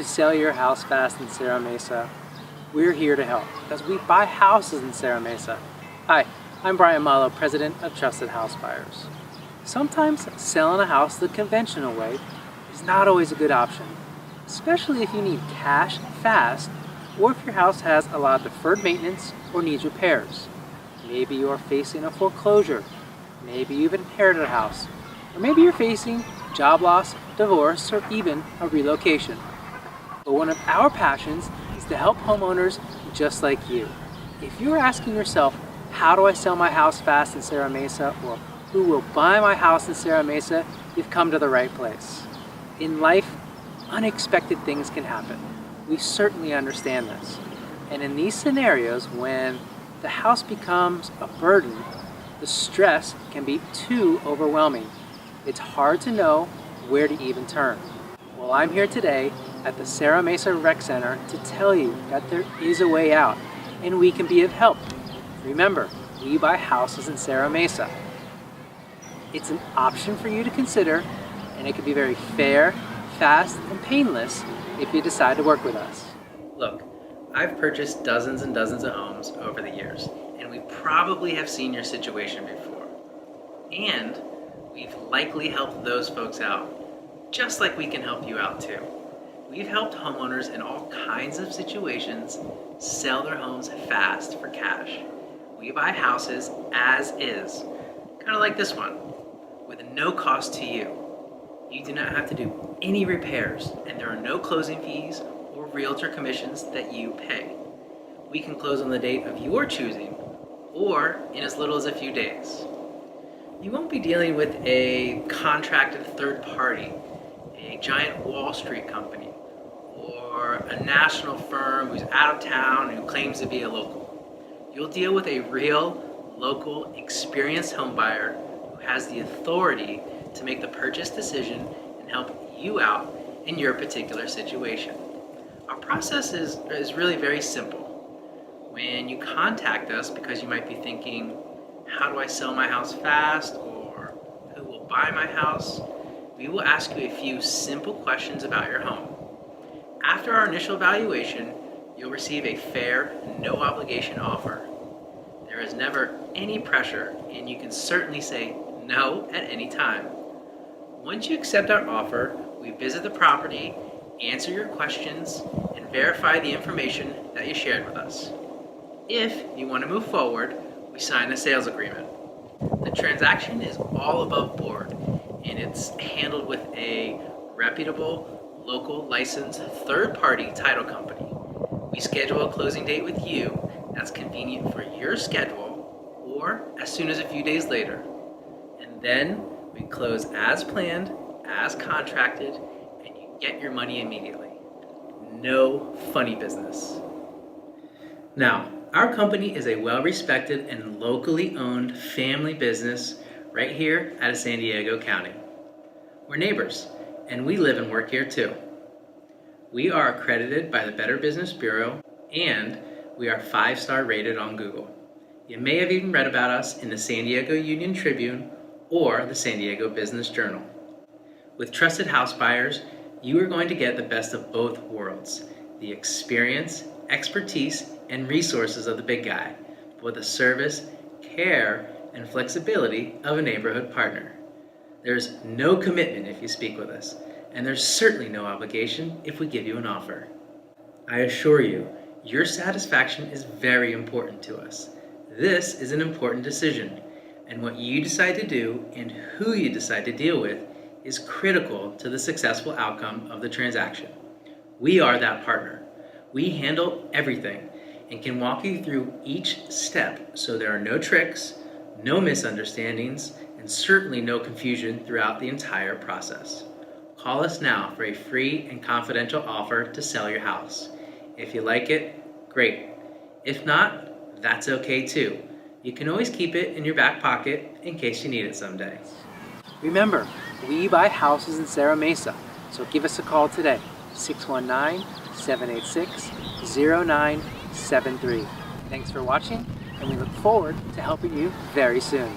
to sell your house fast in Serra Mesa, we're here to help because we buy houses in Serra Mesa. Hi, I'm Brian Malo, president of Trusted House Buyers. Sometimes selling a house the conventional way is not always a good option, especially if you need cash fast or if your house has a lot of deferred maintenance or needs repairs. Maybe you're facing a foreclosure, maybe you've inherited a house, or maybe you're facing job loss, divorce, or even a relocation. But one of our passions is to help homeowners just like you. If you're asking yourself, how do I sell my house fast in Serra Mesa, or who will buy my house in Serra Mesa, you've come to the right place. In life, unexpected things can happen. We certainly understand this. And in these scenarios, when the house becomes a burden, the stress can be too overwhelming. It's hard to know where to even turn. Well, I'm here today at the Serra Mesa Rec Center to tell you that there is a way out and we can be of help. Remember, we buy houses in Serra Mesa. It's an option for you to consider, and it can be very fair, fast, and painless if you decide to work with us. Look, I've purchased dozens and dozens of homes over the years, and we probably have seen your situation before. And we've likely helped those folks out, just like we can help you out too. We've helped homeowners in all kinds of situations sell their homes fast for cash. We buy houses as is, kind of like this one, with no cost to you. You do not have to do any repairs, and there are no closing fees or realtor commissions that you pay. We can close on the date of your choosing, or in as little as a few days. You won't be dealing with a contracted third party, a giant Wall Street company, or a national firm who's out of town and who claims to be a local. You'll deal with a real, local, experienced home buyer who has the authority to make the purchase decision and help you out in your particular situation. Our process is really very simple. When you contact us because you might be thinking, how do I sell my house fast, or who will buy my house, we will ask you a few simple questions about your home. After our initial evaluation, you'll receive a fair, no obligation offer. There is never any pressure, and you can certainly say no at any time. Once you accept our offer, we visit the property, answer your questions, and verify the information that you shared with us. If you want to move forward, we sign a sales agreement. The transaction is all above board, and it's handled with a reputable, local licensed third-party title company. We schedule a closing date with you that's convenient for your schedule, or as soon as a few days later. And then we close as planned, as contracted, and you get your money immediately. No funny business. Now, our company is a well-respected and locally owned family business right here out of San Diego County. We're neighbors, and we live and work here too. We are accredited by the Better Business Bureau, and we are 5-star rated on Google. You may have even read about us in the San Diego Union Tribune or the San Diego Business Journal. With Trusted House Buyers, you are going to get the best of both worlds, the experience, expertise, and resources of the big guy, but with the service, care, and flexibility of a neighborhood partner. There's no commitment if you speak with us, and there's certainly no obligation if we give you an offer. I assure you, your satisfaction is very important to us. This is an important decision, and what you decide to do and who you decide to deal with is critical to the successful outcome of the transaction. We are that partner. We handle everything and can walk you through each step so there are no tricks, no misunderstandings, and certainly no confusion throughout the entire process. Call us now for a free and confidential offer to sell your house. If you like it, great. If not, that's okay too. You can always keep it in your back pocket in case you need it someday. Remember, we buy houses in Serra Mesa, so give us a call today, 619-786-0973. Thanks for watching, and we look forward to helping you very soon.